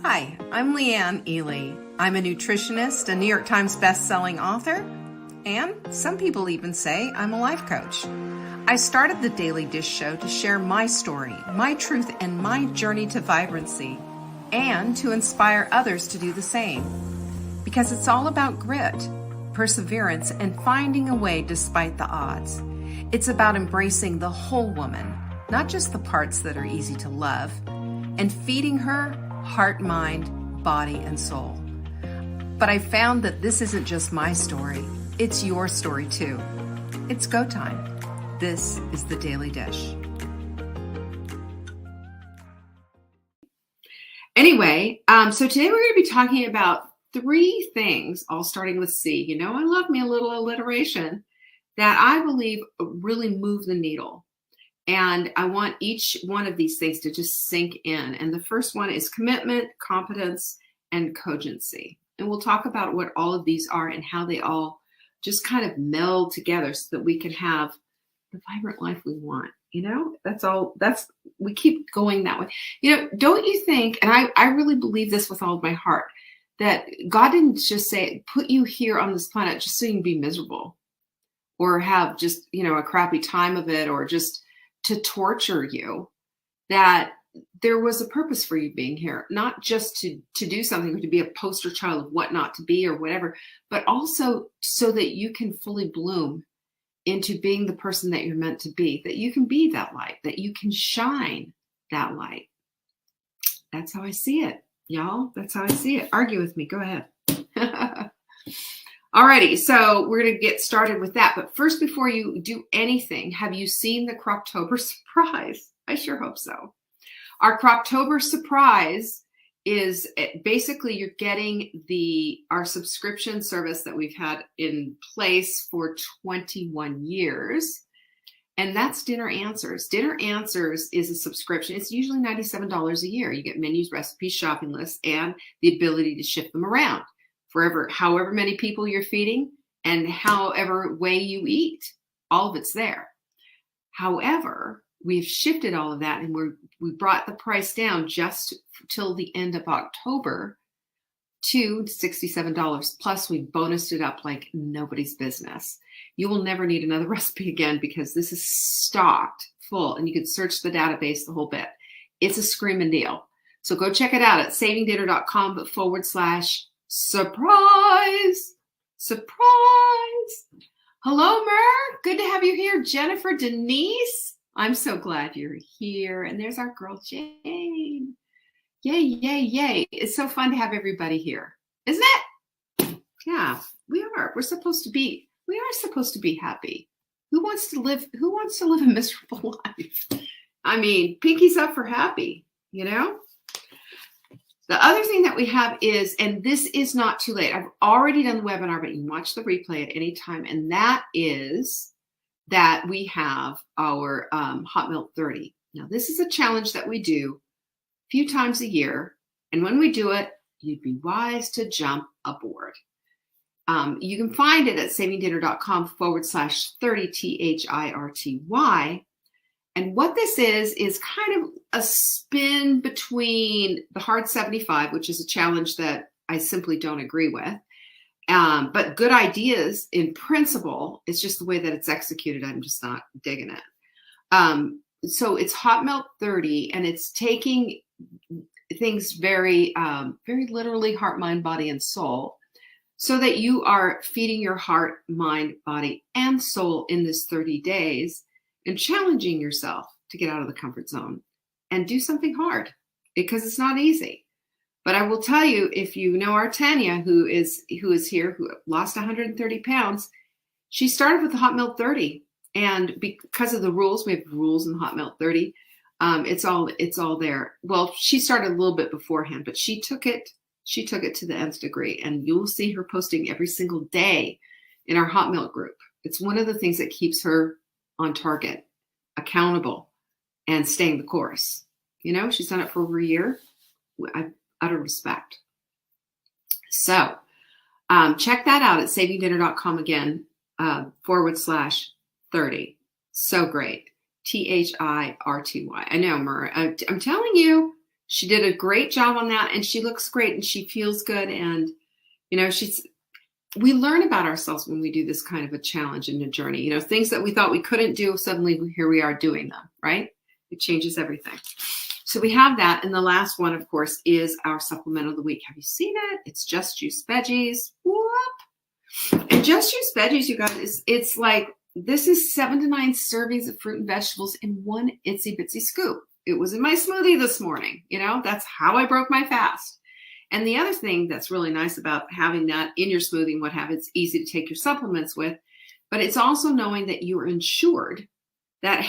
Hi, I'm Leanne Ely. I'm a nutritionist, a New York Times best-selling author, and some people even say I'm a life coach. I started the Daily Dish Show to share my story, my truth, and my journey to vibrancy, and to inspire others to do the same. Because it's all about grit, perseverance, and finding a way despite the odds. It's about embracing the whole woman, not just the parts that are easy to love, and feeding her heart, mind, body, and soul. But I found that this isn't just my story, it's your story too. It's go time. This is the Daily Dish. Anyway, so today we're going to be talking about 3 things, all starting with C. You know, I love me a little alliteration, that I believe really move the needle. And I want each one of these things to just sink in. And the first one is commitment, competence, and cogency. And we'll talk about what all of these are and how they all just kind of meld together so that we can have the vibrant life we want. You know, we keep going that way. You know, don't you think, and I really believe this with all of my heart, that God didn't just say, put you here on this planet just so you can be miserable or have just, you know, a crappy time of it or just to torture you, that there was a purpose for you being here, not just to do something or to be a poster child of what not to be or whatever, but also so that you can fully bloom into being the person that you're meant to be, that you can be that light, that you can shine that light. That's how I see it, y'all. That's how I see it. Argue with me. Go ahead. Alrighty, so we're going to get started with that. But first, before you do anything, have you seen the Croptober surprise? I sure hope so. Our Croptober surprise is basically you're getting our subscription service that we've had in place for 21 years. And that's Dinner Answers. Dinner Answers is a subscription. It's usually $97 a year. You get menus, recipes, shopping lists, and the ability to shift them around. However many people you're feeding and however way you eat, all of it's there. However, we've shifted all of that and we brought the price down just till the end of October to $67. Plus we bonused it up like nobody's business. You will never need another recipe again because this is stocked full and you can search the database the whole bit. It's a screaming deal. So go check it out at savingdinner.com /surprise. Hello, Mer. Good to have you here. Jennifer, Denise. I'm so glad you're here. And there's our girl, Jane. Yay, yay, yay. It's so fun to have everybody here. Isn't it? Yeah, we are. We are supposed to be happy. Who wants to live a miserable life? I mean, pinkies up for happy, you know? The other thing that we have is, and this is not too late, I've already done the webinar, but you can watch the replay at any time, and that is that we have our Hot Melt 30. Now, this is a challenge that we do a few times a year, and when we do it, you'd be wise to jump aboard. You can find it at savingdinner.com /30 THIRTY. And what this is kind of a spin between the Hard 75, which is a challenge that I simply don't agree with. But good ideas in principle, it's just the way that it's executed. I'm just not digging it. So it's Hot Melt 30, and it's taking things very, very literally heart, mind, body, and soul, so that you are feeding your heart, mind, body, and soul in this 30 days. And challenging yourself to get out of the comfort zone and do something hard because it's not easy. But I will tell you, if you know our Tanya, who is here, who lost 130 pounds, she started with the Hot Melt 30. And because of the rules, we have rules in the Hot Melt 30. It's all there. Well, she started a little bit beforehand, but she took it to the nth degree. And you'll see her posting every single day in our Hot Melt group. It's one of the things that keeps her on target, accountable, and staying the course. You know, she's done it for over a year. I have utter respect. So check that out at savingdinner.com again, /30. So great. THIRTY. I know, Murray. I'm telling you, She did a great job on that, and she looks great, and she feels good. And, you know, we learn about ourselves when we do this kind of a challenge and a journey. You know, things that we thought we couldn't do, suddenly here we are doing them, right? It changes everything. So we have that. And the last one, of course, is our supplement of the week. Have you seen it? It's Just Juice Veggies. Whoop. And Just Juice Veggies, you guys, it's like, this is 7 to 9 servings of fruit and vegetables in one itsy bitsy scoop. It was in my smoothie this morning. You know, that's how I broke my fast. And the other thing that's really nice about having that in your smoothie and what have, it's easy to take your supplements with, but it's also knowing that you are insured that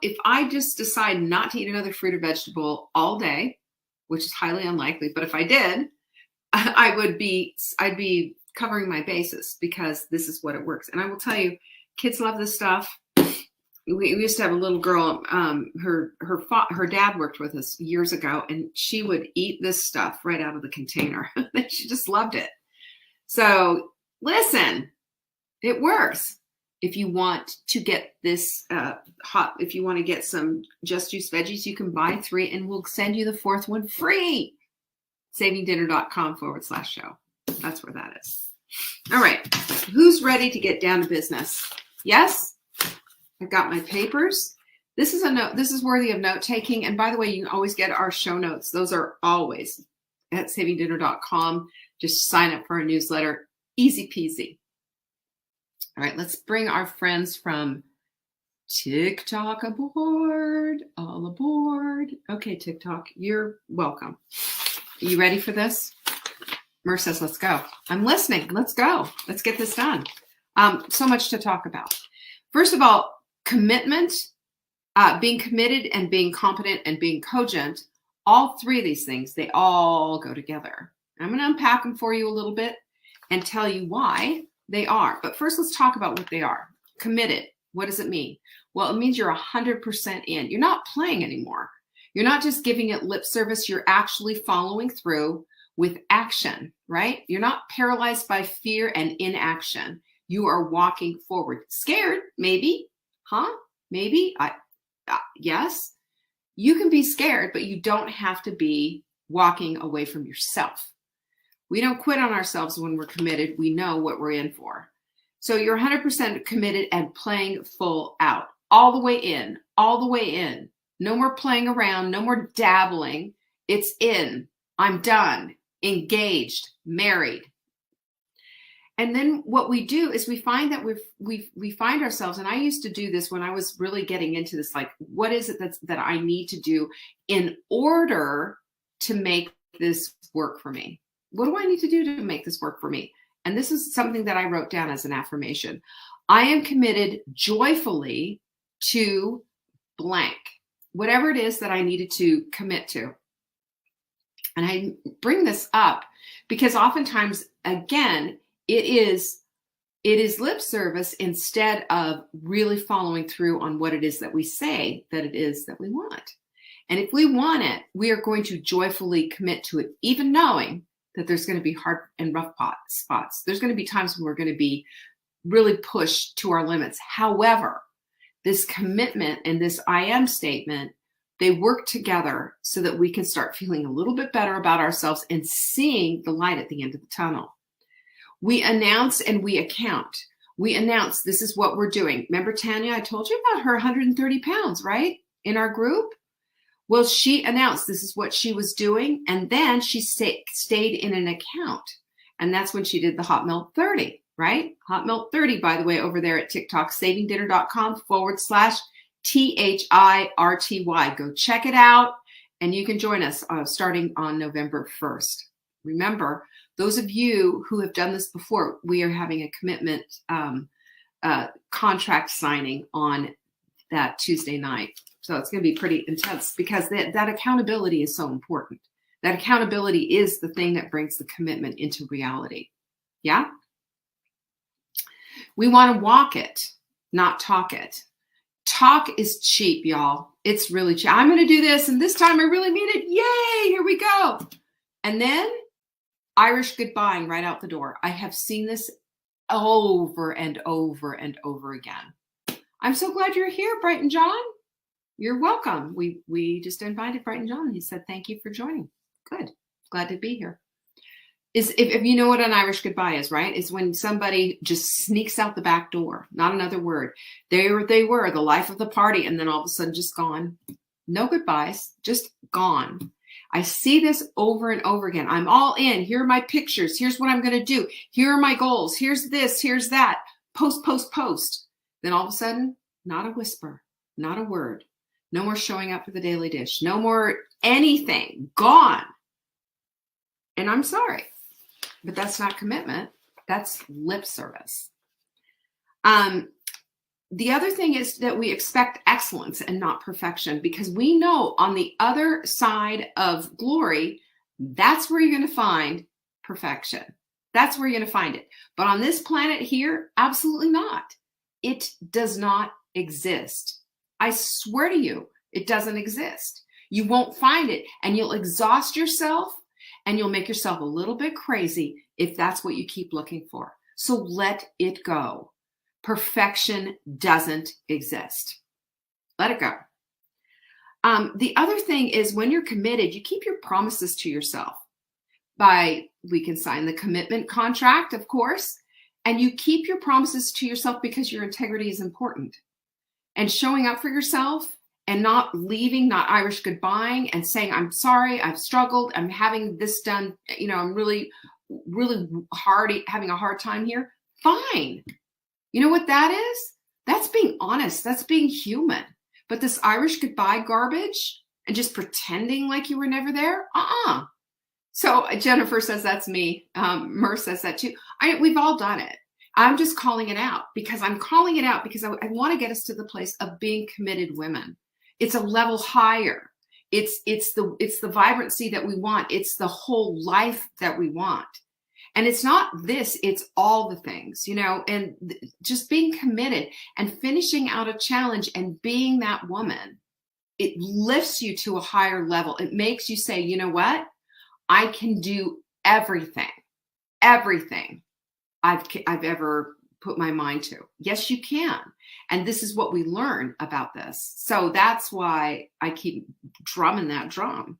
if I just decide not to eat another fruit or vegetable all day, which is highly unlikely, but if I did, I'd be covering my bases because this is what it works. And I will tell you, kids love this stuff. We used to have a little girl, her dad worked with us years ago, and she would eat this stuff right out of the container. She just loved it. So listen, it works. If you want to get this if you want to get some Just Juice Veggies, you can buy 3 and we'll send you the 4th one free. savingdinner.com/show. That's where that is. All right. Who's ready to get down to business? Yes? I've got my papers. This is a note. This is worthy of note taking. And by the way, you can always get our show notes. Those are always at savingdinner.com. Just sign up for a newsletter. Easy peasy. All right, let's bring our friends from TikTok aboard. All aboard. Okay, TikTok, you're welcome. Are you ready for this? Mer says, let's go. I'm listening. Let's go. Let's get this done. So much to talk about. First of all, commitment, being committed and being competent and being cogent, all 3 of these things, they all go together. I'm going to unpack them for you a little bit and tell you why they are. But first, let's talk about what they are. Committed. What does it mean? Well, it means you're 100% in. You're not playing anymore. You're not just giving it lip service. You're actually following through with action, right? You're not paralyzed by fear and inaction. You are walking forward. Scared, maybe, huh? Maybe, yes. You can be scared, but you don't have to be walking away from yourself. We don't quit on ourselves when we're committed. We know what we're in for. So you're 100% committed and playing full out, all the way in, all the way in. No more playing around, no more dabbling. It's in. I'm done, engaged, married. And then what we do is we find that we find ourselves, and I used to do this when I was really getting into this, like, what is it that I need to do in order to make this work for me? What do I need to do to make this work for me? And this is something that I wrote down as an affirmation. I am committed joyfully to blank, whatever it is that I needed to commit to. And I bring this up because oftentimes, again, it is lip service instead of really following through on what it is that we say that it is that we want. And if we want it, we are going to joyfully commit to it, even knowing that there's going to be hard and rough spots. There's going to be times when we're going to be really pushed to our limits. However, this commitment and this I am statement, they work together so that we can start feeling a little bit better about ourselves and seeing the light at the end of the tunnel. We announce and we account. We announce this is what we're doing. Remember Tanya, I told you about her 130 pounds, right? In our group. Well, she announced this is what she was doing. And then she stayed in an account. And that's when she did the Hot Melt 30, right? Hot Melt 30, by the way, over there at TikTok, savingdinner.com/THIRTY. Go check it out. And you can join us starting on November 1st. Remember, those of you who have done this before, we are having a commitment contract signing on that Tuesday night. So it's going to be pretty intense because that accountability is so important. That accountability is the thing that brings the commitment into reality. Yeah? We want to walk it, not talk it. Talk is cheap, y'all. It's really cheap. I'm going to do this, and this time I really mean it. Yay, here we go. And then Irish goodbying right out the door. I have seen this over and over and over again. I'm so glad you're here, Brighton John. You're welcome. We just invited Brighton John. He said, thank you for joining. Good. Glad to be here. If you know what an Irish goodbye is, right? Is when somebody just sneaks out the back door, not another word. They were the life of the party, and then all of a sudden just gone. No goodbyes, just gone. I see this over and over again. I'm all in. Here are my pictures. Here's what I'm going to do. Here are my goals. Here's this. Here's that. Post, post, post. Then all of a sudden, not a whisper, not a word. No more showing up for the daily dish. No more anything. Gone. And I'm sorry, but that's not commitment. That's lip service. The other thing is that we expect excellence and not perfection, because we know on the other side of glory, that's where you're going to find perfection. That's where you're going to find it. But on this planet here, absolutely not. It does not exist. I swear to you, it doesn't exist. You won't find it, and you'll exhaust yourself, and you'll make yourself a little bit crazy if that's what you keep looking for. So let it go. Perfection doesn't exist. Let it go. The other thing is, when you're committed, you keep your promises to yourself. We can sign the commitment contract, of course, and you keep your promises to yourself because your integrity is important. And showing up for yourself and not leaving, not Irish goodbying and saying, I'm sorry, I've struggled, I'm having this done, I'm really, really having a hard time here. Fine. You know what that is? That's being honest. That's being human. But this Irish goodbye garbage and just pretending like you were never there, So Jennifer says that's me. Mer says that too. We've all done it. I'm just calling it out because I want to get us to the place of being committed women. It's a level higher. It's the vibrancy that we want. It's the whole life that we want. And it's not this, it's all the things, and just being committed and finishing out a challenge and being that woman. It lifts you to a higher level. It makes you say, you know what? I can do everything I've ever put my mind to. Yes, you can. And this is what we learn about this. So that's why I keep drumming that drum.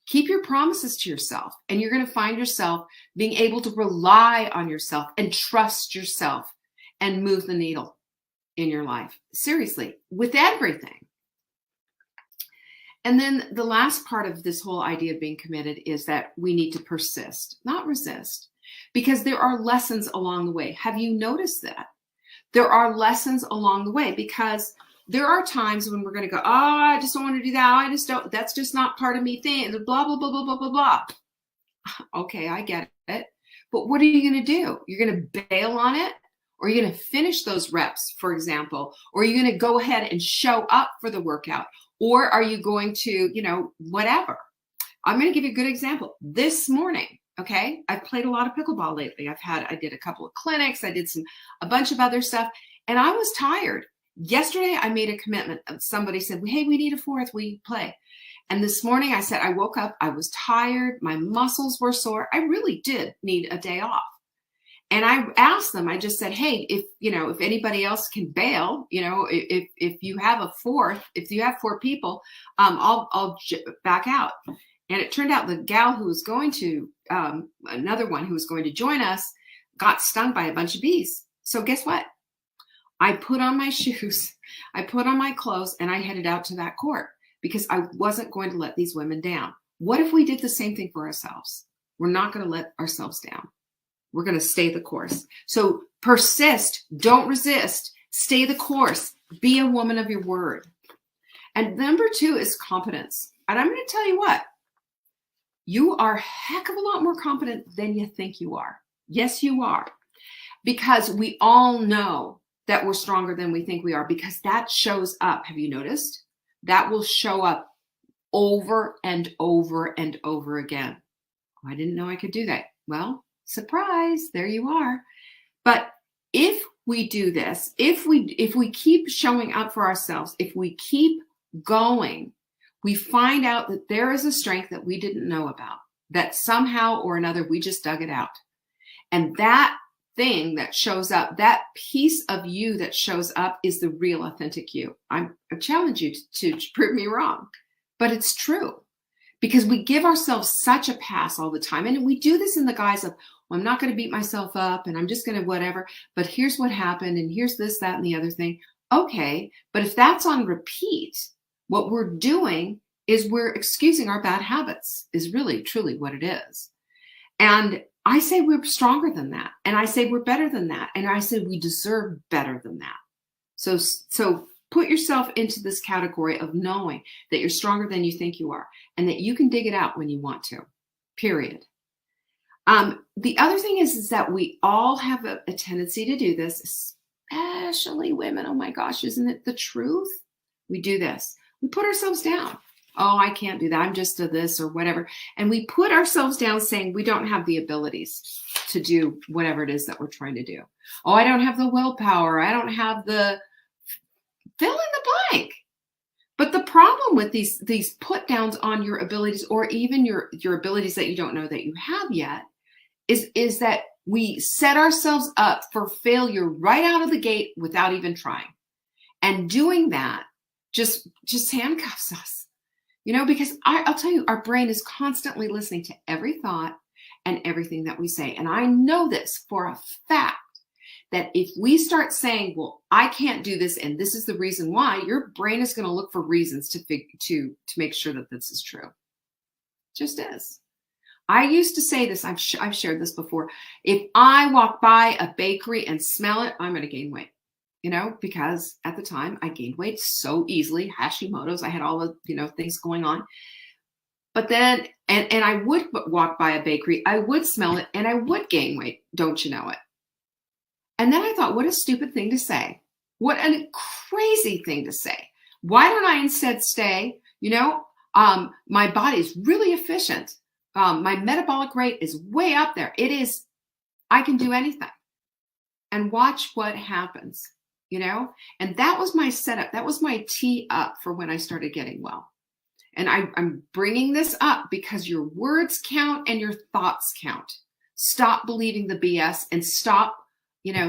Keep your promises to yourself, and you're going to find yourself being able to rely on yourself and trust yourself and move the needle in your life. Seriously, with everything. And then the last part of this whole idea of being committed is that we need to persist, not resist, because there are lessons along the way. Have you noticed that? There are lessons along the way, because there are times when we're going to go, I just don't want to do that. That's just not part of me thing. Blah, blah, blah, blah, blah, blah, blah. Okay, I get it. But what are you going to do? You're going to bail on it? Or are you going to finish those reps, for example? Or are you going to go ahead and show up for the workout? Or are you going to, whatever? I'm going to give you a good example. This morning, okay, I've played a lot of pickleball lately. I did a couple of clinics. I did a bunch of other stuff. And I was tired. Yesterday, I made a commitment. Somebody said, hey, we need a fourth, we play. And this morning I said, I woke up, I was tired, my muscles were sore. I really did need a day off. And I asked them, I just said, hey, if anybody else can bail, if you have four people, I'll back out. And it turned out the gal who was going to, another one who was going to join us, got stung by a bunch of bees. So guess what? I put on my shoes, I put on my clothes, and I headed out to that court because I wasn't going to let these women down. What if we did the same thing for ourselves? We're not going to let ourselves down. We're going to stay the course. So persist, don't resist, stay the course, be a woman of your word. And number 2 is competence. And I'm going to tell you what, you are a heck of a lot more competent than you think you are. Yes, you are. Because we all know that we're stronger than we think we are, because that shows up. Have you noticed? That will show up over and over and over again. Oh, I didn't know I could do that. Well, surprise, there you are. But if we do this, if we keep showing up for ourselves, if we keep going, we find out that there is a strength that we didn't know about, that somehow or another we just dug it out. And that thing that shows up, that piece of you that shows up is the real authentic you. I challenge you to prove me wrong, but it's true because we give ourselves such a pass all the time. And we do this in the guise of, well, I'm not going to beat myself up and I'm just going to whatever, but here's what happened and here's this, that, and the other thing. Okay, but if that's on repeat, what we're doing is we're excusing our bad habits is really, truly what it is. And I say we're stronger than that. And I say we're better than that. And I say we deserve better than that. So put yourself into this category of knowing that you're stronger than you think you are and that you can dig it out when you want to, period. The other thing is that we all have a tendency to do this, especially women. Oh my gosh, isn't it the truth? We do this. We put ourselves down. Oh, I can't do that. I'm just a this or whatever. And we put ourselves down saying we don't have the abilities to do whatever it is that we're trying to do. Oh, I don't have the willpower. I don't have the fill in the blank. But the problem with these put downs on your abilities or even your abilities that you don't know that you have yet is that we set ourselves up for failure right out of the gate without even trying. And doing that just handcuffs us. You know, because I'll tell you, our brain is constantly listening to every thought and everything that we say. And I know this for a fact that if we start saying, well, I can't do this, and this is the reason why, your brain is going to look for reasons to make sure that this is true. It just is. I used to say this, I've shared this before. If I walk by a bakery and smell it, I'm going to gain weight. You know, because at the time I gained weight so easily, Hashimoto's, I had all the, things going on. But then, and I would walk by a bakery, I would smell it and I would gain weight. Don't you know it? And then I thought, what a stupid thing to say. What a crazy thing to say. Why don't I instead say, my body is really efficient. My metabolic rate is way up there. It is, I can do anything. And watch what happens. And that was my setup. That was my tee up for when I started getting well. And I'm bringing this up because your words count and your thoughts count. Stop believing the BS and stop,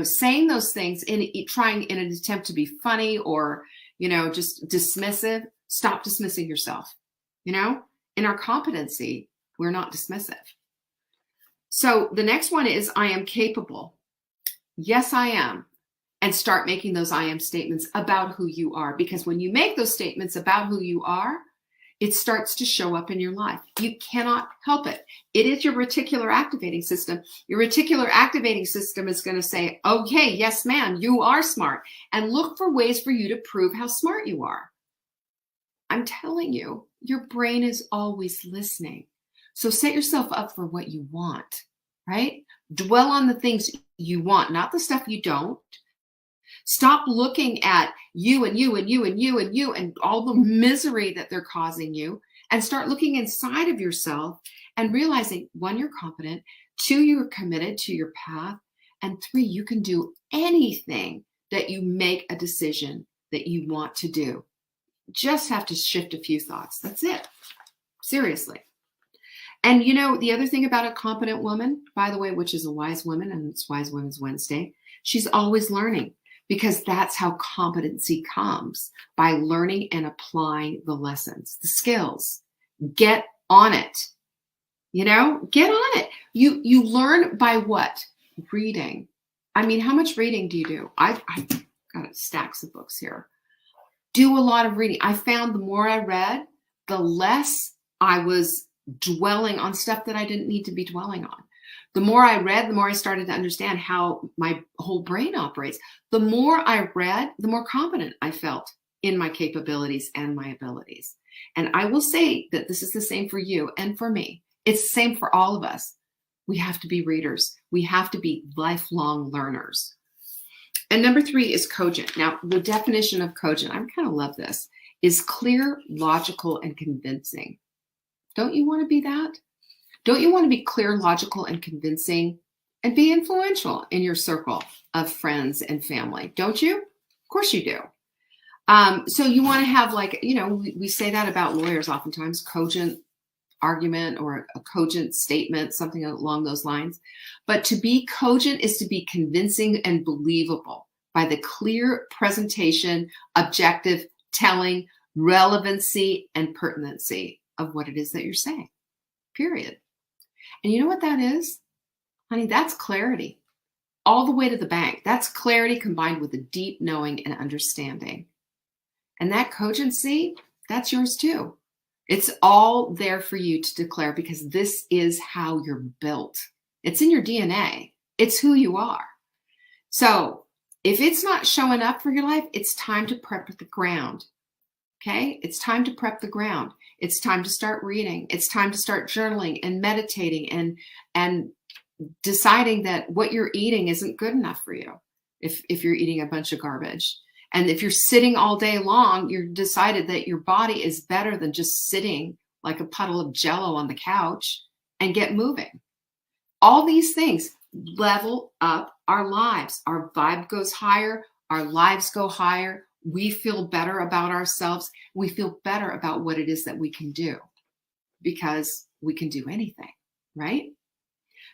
saying those things in trying in an attempt to be funny or, just dismissive. Stop dismissing yourself. In our competency, we're not dismissive. So the next one is I am capable. Yes, I am. And start making those I am statements about who you are. Because when you make those statements about who you are, it starts to show up in your life. You cannot help it. It is your reticular activating system. Your reticular activating system is going to say, okay, yes, ma'am, you are smart. And look for ways for you to prove how smart you are. I'm telling you, your brain is always listening. So set yourself up for what you want, right? Dwell on the things you want, not the stuff you don't. Stop looking at you and you and you and you and you and all the misery that they're causing you and start looking inside of yourself and realizing, 1, you're competent, 2, you're committed to your path, and 3, you can do anything that you make a decision that you want to do. Just have to shift a few thoughts. That's it. Seriously. And the other thing about a competent woman, by the way, which is a wise woman, and it's Wise Women's Wednesday, she's always learning. Because that's how competency comes, by learning and applying the lessons, the skills. Get on it. Get on it. You learn by what? Reading. I mean, how much reading do you do? I've got stacks of books here. Do a lot of reading. I found the more I read, the less I was dwelling on stuff that I didn't need to be dwelling on. The more I read, the more I started to understand how my whole brain operates. The more I read, the more confident I felt in my capabilities and my abilities. And I will say that this is the same for you and for me. It's the same for all of us. We have to be readers. We have to be lifelong learners. And number 3 is cogent. Now, the definition of cogent, I kind of love this, is clear, logical, and convincing. Don't you want to be that? Don't you want to be clear, logical, and convincing and be influential in your circle of friends and family? Don't you? Of course you do. So you want to have we say that about lawyers oftentimes, cogent argument or a cogent statement, something along those lines. But to be cogent is to be convincing and believable by the clear presentation, objective telling, relevancy, and pertinency of what it is that you're saying, period. And you know what that is? Honey, that's clarity. All the way to the bank. That's clarity combined with a deep knowing and understanding. And that cogency, that's yours too. It's all there for you to declare because this is how you're built. It's in your DNA. It's who you are. So if it's not showing up for your life, it's time to prep the ground. Okay? It's time to prep the ground. It's time to start reading. It's time to start journaling and meditating and deciding that what you're eating isn't good enough for you if you're eating a bunch of garbage. And if you're sitting all day long, you've decided that your body is better than just sitting like a puddle of jello on the couch, and get moving. All these things level up our lives. Our vibe goes higher. Our lives go higher. We feel better about ourselves. We feel better about what it is that we can do because we can do anything, right?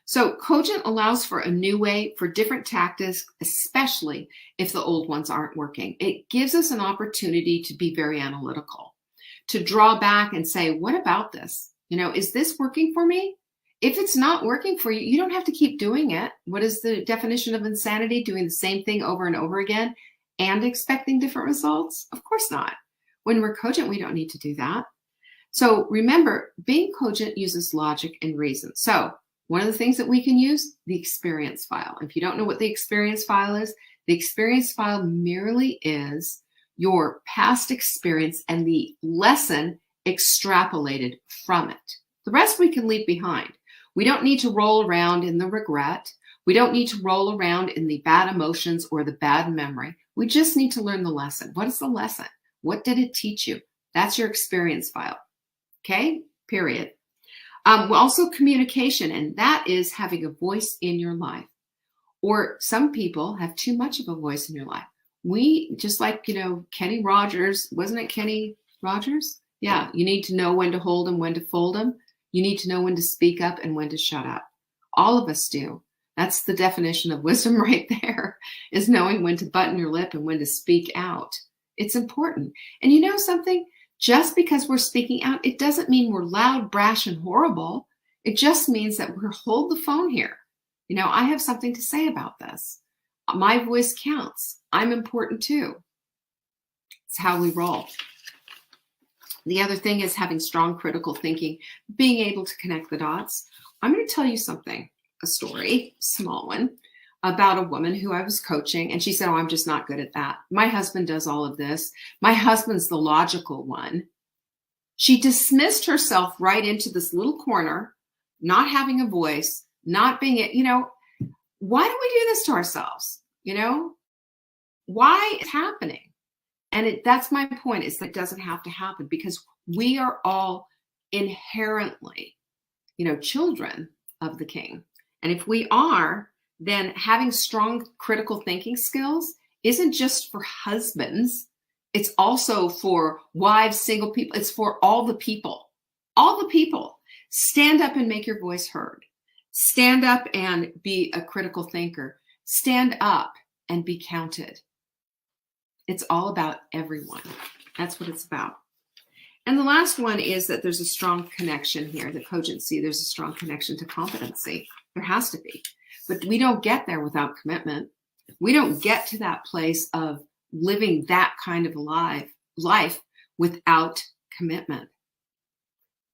So cogent allows for a new way, for different tactics, especially if the old ones aren't working. It gives us an opportunity to be very analytical, to draw back and say, what about this? Is this working for me? If it's not working for you, you don't have to keep doing it. What is the definition of insanity? Doing the same thing over and over again and expecting different results? Of course not. When we're cogent, we don't need to do that. So remember, being cogent uses logic and reason. So one of the things that we can use, the experience file. If you don't know what the experience file is, the experience file merely is your past experience and the lesson extrapolated from it. The rest we can leave behind. We don't need to roll around in the regret. We don't need to roll around in the bad emotions or the bad memory. We just need to learn the lesson. What is the lesson? What did it teach you? That's your experience file. Okay? Period. Also communication, and that is having a voice in your life. Or some people have too much of a voice in your life. We, just like, Kenny Rogers, wasn't it Kenny Rogers? Yeah, you need to know when to hold them, when to fold them. You need to know when to speak up and when to shut up. All of us do. That's the definition of wisdom right there, is knowing when to button your lip and when to speak out. It's important. And you know something? Just because we're speaking out, it doesn't mean we're loud, brash, and horrible. It just means that we're hold the phone here. I have something to say about this. My voice counts. I'm important too. It's how we roll. The other thing is having strong critical thinking, being able to connect the dots. I'm going to tell you something, a story, small one, about a woman who I was coaching, and she said, I'm just not good at that. My husband does all of this. My husband's the logical one. She dismissed herself right into this little corner, not having a voice, not being it. Why do we do this to ourselves? Why it's happening? And that's my point, is that it doesn't have to happen because we are all inherently, children of the King. And if we are, then having strong critical thinking skills isn't just for husbands. It's also for wives, single people. It's for all the people. All the people. Stand up and make your voice heard. Stand up and be a critical thinker. Stand up and be counted. It's all about everyone. That's what it's about. And the last one is that there's a strong connection here, the cogency. There's a strong connection to competency. There has to be. But we don't get there without commitment. We don't get to that place of living that kind of life without commitment.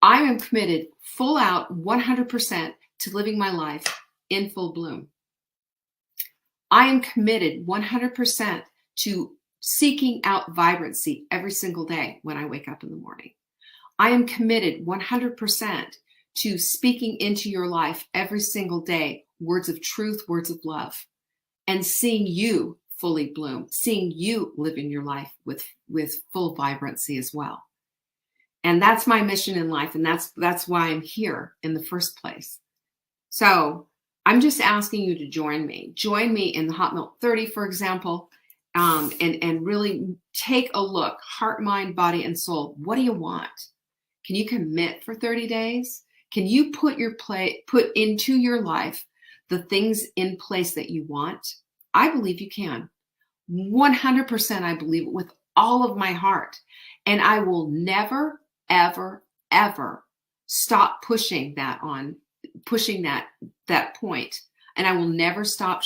I am committed full out 100% to living my life in full bloom. I am committed 100% to seeking out vibrancy every single day when I wake up in the morning. I am committed 100% to speaking into your life every single day, words of truth, words of love, and seeing you fully bloom, seeing you live in your life with full vibrancy as well. And that's my mission in life. And that's why I'm here in the first place. So I'm just asking you to join me. Join me in the Hot Milk 30, for example, and really take a look, heart, mind, body, and soul. What do you want? Can you commit for 30 days? Can you put into your life the things in place that you want? I believe you can. 100% I believe it with all of my heart. And I will never, ever, ever stop pushing that point. And I will never stop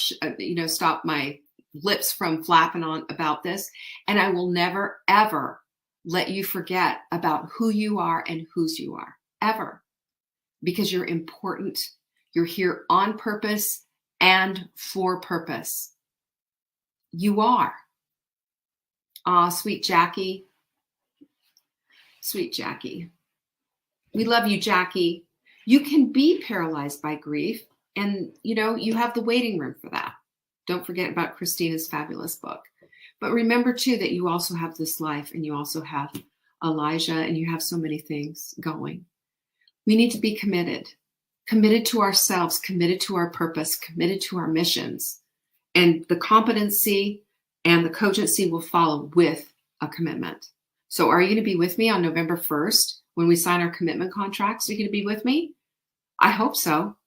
my lips from flapping on about this. And I will never, ever let you forget about who you are and whose you are, ever. Because you're important. You're here on purpose and for purpose. You are. Sweet Jackie. Sweet Jackie. We love you, Jackie. You can be paralyzed by grief, and you have the waiting room for that. Don't forget about Christina's fabulous book. But remember too that you also have this life, and you also have Elijah, and you have so many things going. We need to be committed to ourselves, committed to our purpose, committed to our missions. And the competency and the cogency will follow with a commitment. So are you going to be with me on November 1st when we sign our commitment contracts? Are you going to be with me? I hope so.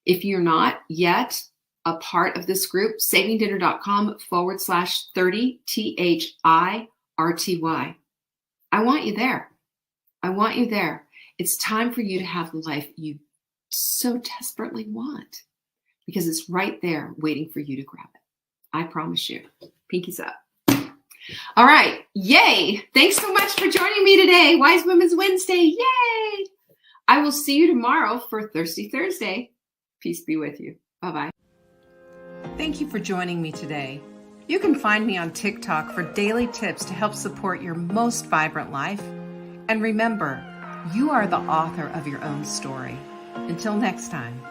If you're not yet a part of this group, savingdinner.com/30 THIRTY. I want you there. I want you there. It's time for you to have the life you so desperately want, because it's right there waiting for you to grab it. I promise you. Pinkies up. All right. Yay. Thanks so much for joining me today. Wise Women's Wednesday. Yay. I will see you tomorrow for Thirsty Thursday. Peace be with you. Bye-bye. Thank you for joining me today. You can find me on TikTok for daily tips to help support your most vibrant life. And remember, you are the author of your own story. Until next time.